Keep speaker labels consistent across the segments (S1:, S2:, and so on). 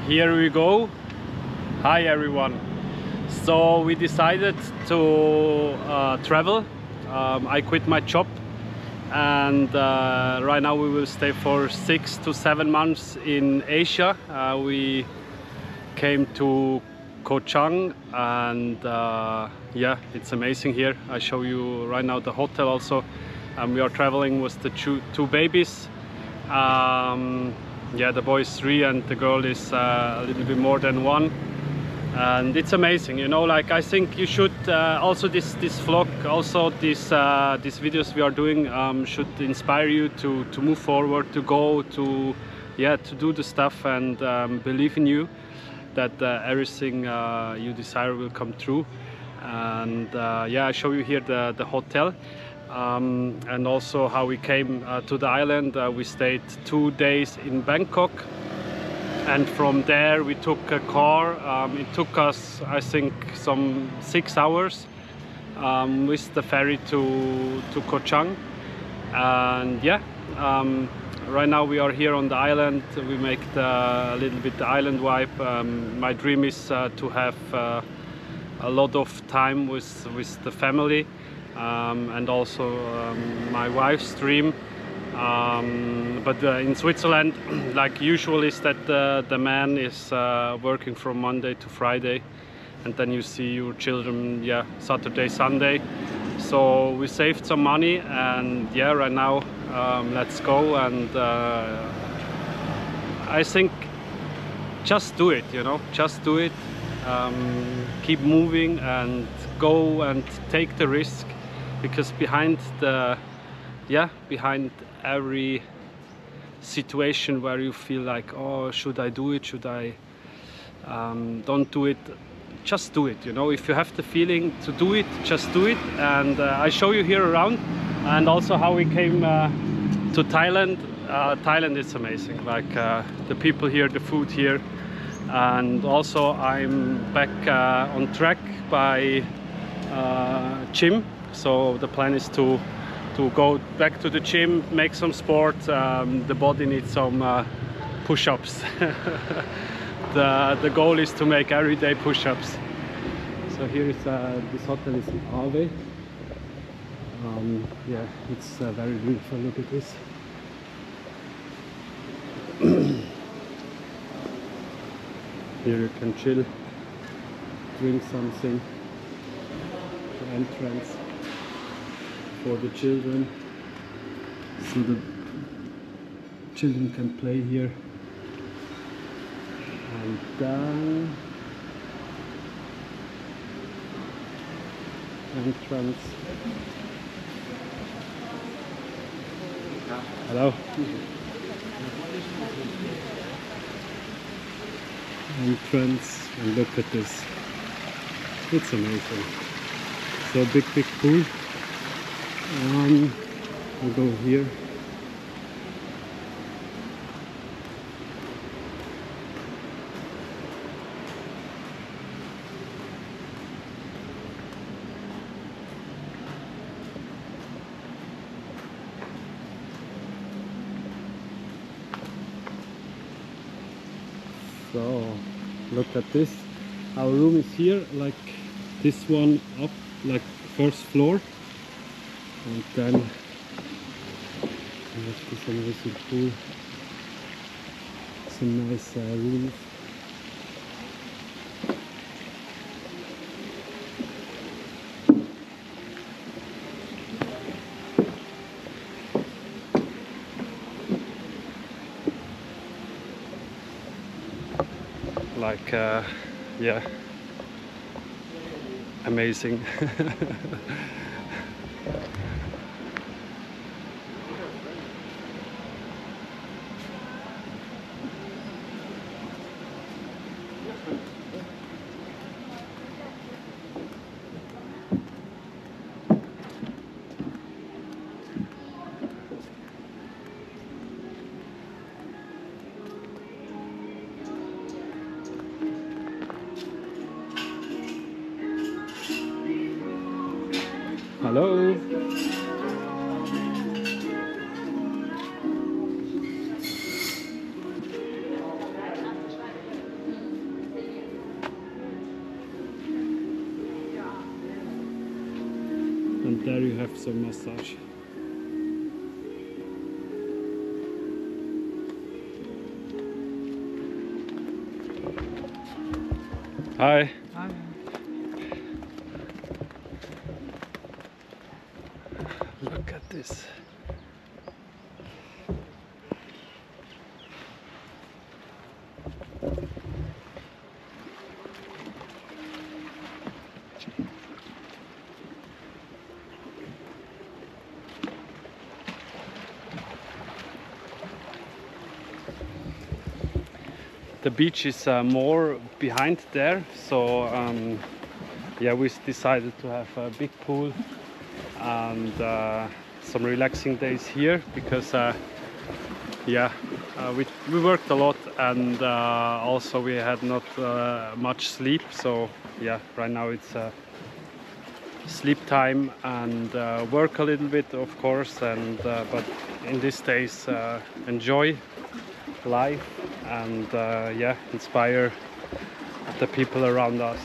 S1: here we go. Hi everyone. So we decided to travel. I quit my job, and right now we will stay for 6 to 7 months in Asia. We came to Koh Chang, and yeah, it's amazing here. I show you right now the hotel also. We are traveling with the two babies. Yeah, the boy is 3 and the girl is a little bit more than 1, and it's amazing, you know. Like, I think you should also this vlog, also these videos we are doing should inspire you to move forward, to go to, yeah, to do the stuff, and believe in you that everything you desire will come true. And yeah, I show you here the hotel. And also how we came to the island. We stayed 2 days in Bangkok, and from there we took a car. It took us, I think, some 6 hours with the ferry to Koh Chang. And yeah, right now we are here on the island. We make a little bit the island vibe. My dream is to have a lot of time with the family. And also my wife's dream, but in Switzerland, like usual, is that the man is working from Monday to Friday, and then you see your children, yeah, Saturday, Sunday. So we saved some money, and yeah, right now let's go. And I think just do it, you know, just do it. Keep moving and go and take the risk. Because behind every situation where you feel like, oh, should I do it, should I don't do it, just do it, you know. If you have the feeling to do it, just do it. And I show you here around, and also how we came to Thailand. Thailand is amazing, like the people here, the food here. And also I'm back on track by gym. So the plan is to go back to the gym, make some sport. The body needs some push-ups. The goal is to make everyday push-ups. So here is this hotel is in AWA. Yeah, it's very beautiful. Look at this. Here you can chill, drink something. The entrance for the children, so the children can play here. And then entrance. Hello. Entrance, and look at this. It's amazing. So big pool. We'll go here. So look at this. Our room is here, like this one up, like first floor. And then there's this amazing pool, some nice rooms. Like, yeah, amazing. Hello. And there you have some massage. Hi.
S2: Hi.
S1: Look at this. The beach is more behind there, so yeah, we decided to have a big pool and some relaxing days here because yeah, we worked a lot, and also we had not much sleep, so yeah, right now it's sleep time and work a little bit, of course, and but in these days enjoy life and yeah, inspire the people around us.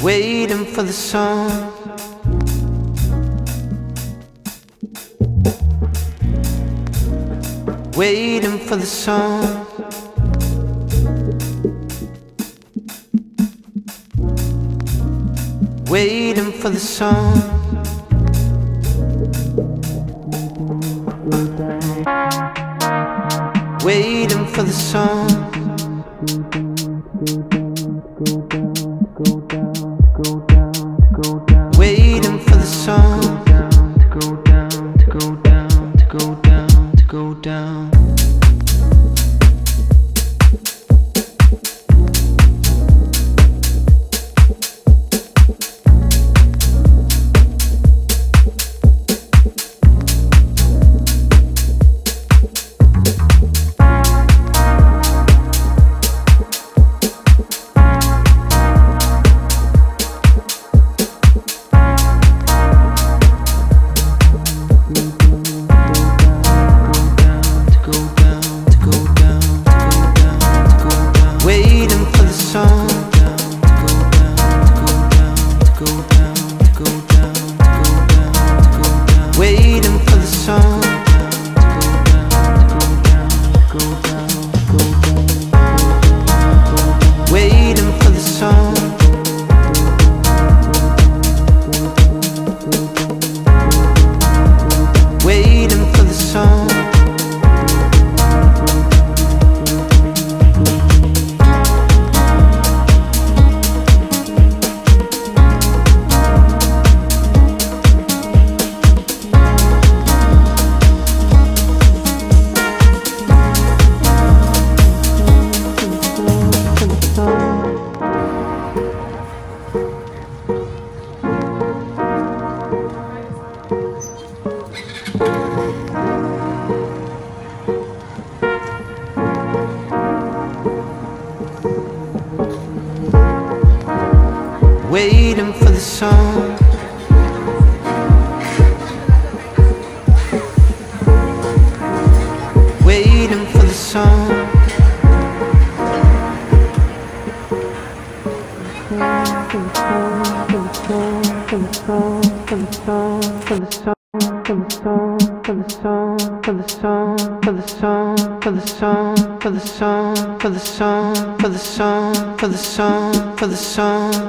S3: Waiting for the sun, waiting for the sun, waiting for the sun, waiting for the sun. Waiting for the sun to go down, to go down, to go down, to go down. Waiting for the sun, waiting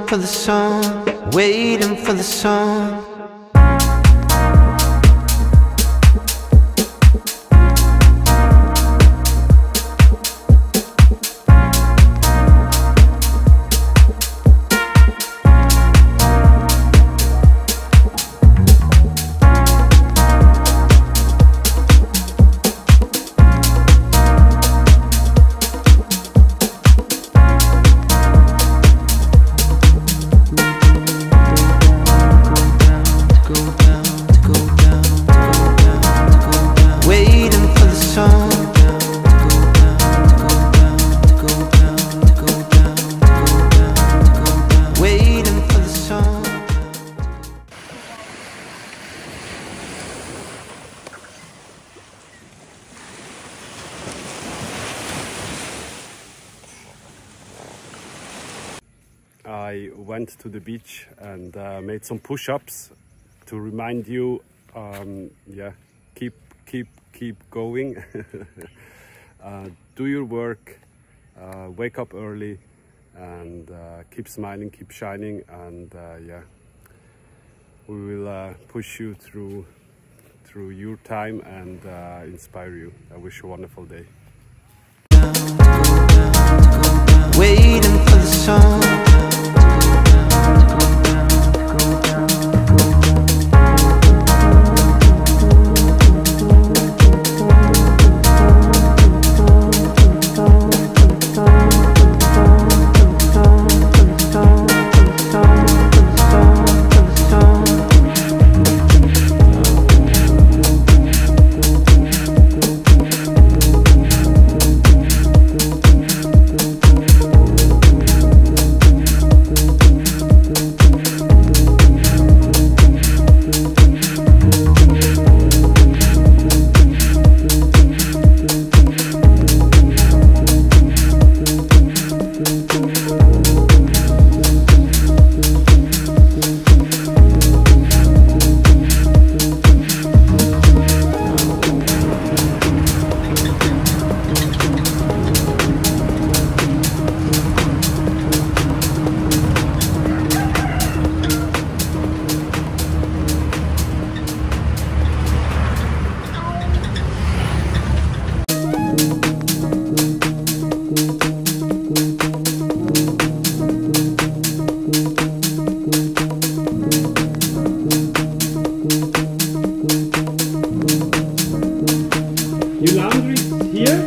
S3: for the sun, waiting for the sun.
S1: I went to the beach and made some push-ups to remind you, yeah, keep going. Do your work, wake up early, and keep smiling, keep shining, and yeah, we will push you through your time and inspire you. I wish you a wonderful day.
S3: Waiting for the sun.
S1: Your laundry is here?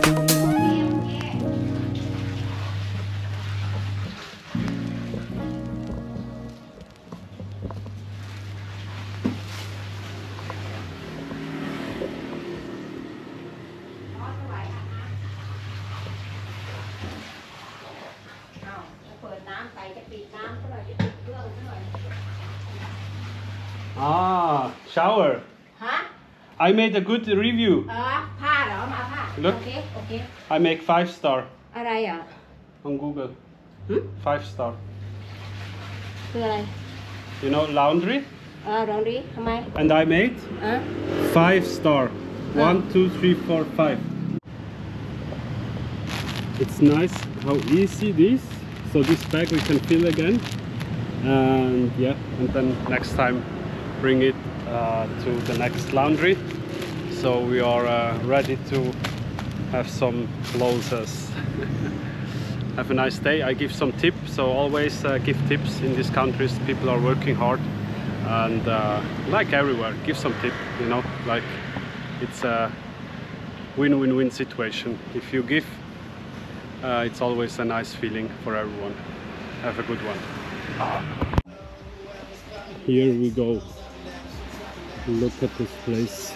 S1: Ah, shower.
S2: Hả?
S1: I made a good review.
S2: ผ้าเหรอมาผ้า
S1: Look.
S2: โอเคโอเค
S1: I make 5 star
S2: อะไรอ่ะ
S1: on Google. 5 star.
S2: คืออะไร
S1: You know, laundry?
S2: ลองดิทำไม
S1: And I made 5 star. 1, 2, 3, 4, 5. It's nice how easy it is. So this bag we can fill again. And yeah, and then next time bring it to the next laundry. So we are ready to have some clothes. Have a nice day. I give some tips, so always give tips in these countries. People are working hard, and like everywhere, give some tip, you know, like it's a win-win-win situation. If you give, it's always a nice feeling for everyone. Have a good one. Here we go. Look at this place.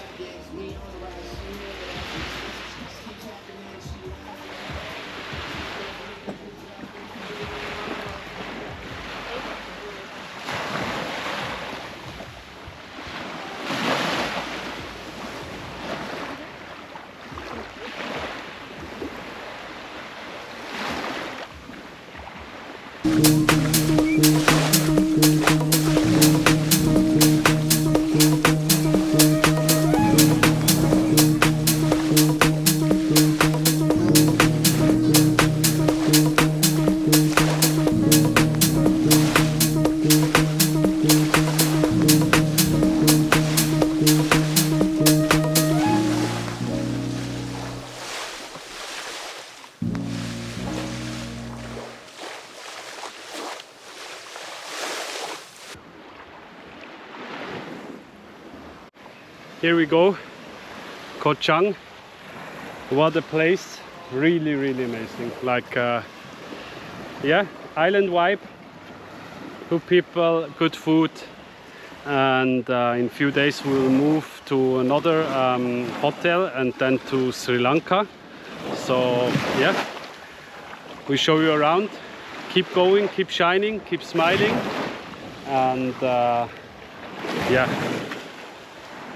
S1: Here we go, Koh Chang. What a place, really amazing. Like yeah, island vibe, good people, good food, and in few days we'll move to another hotel and then to Sri Lanka. So yeah, we show you around. Keep going, keep shining, keep smiling, and yeah,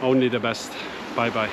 S1: only the best. Bye bye.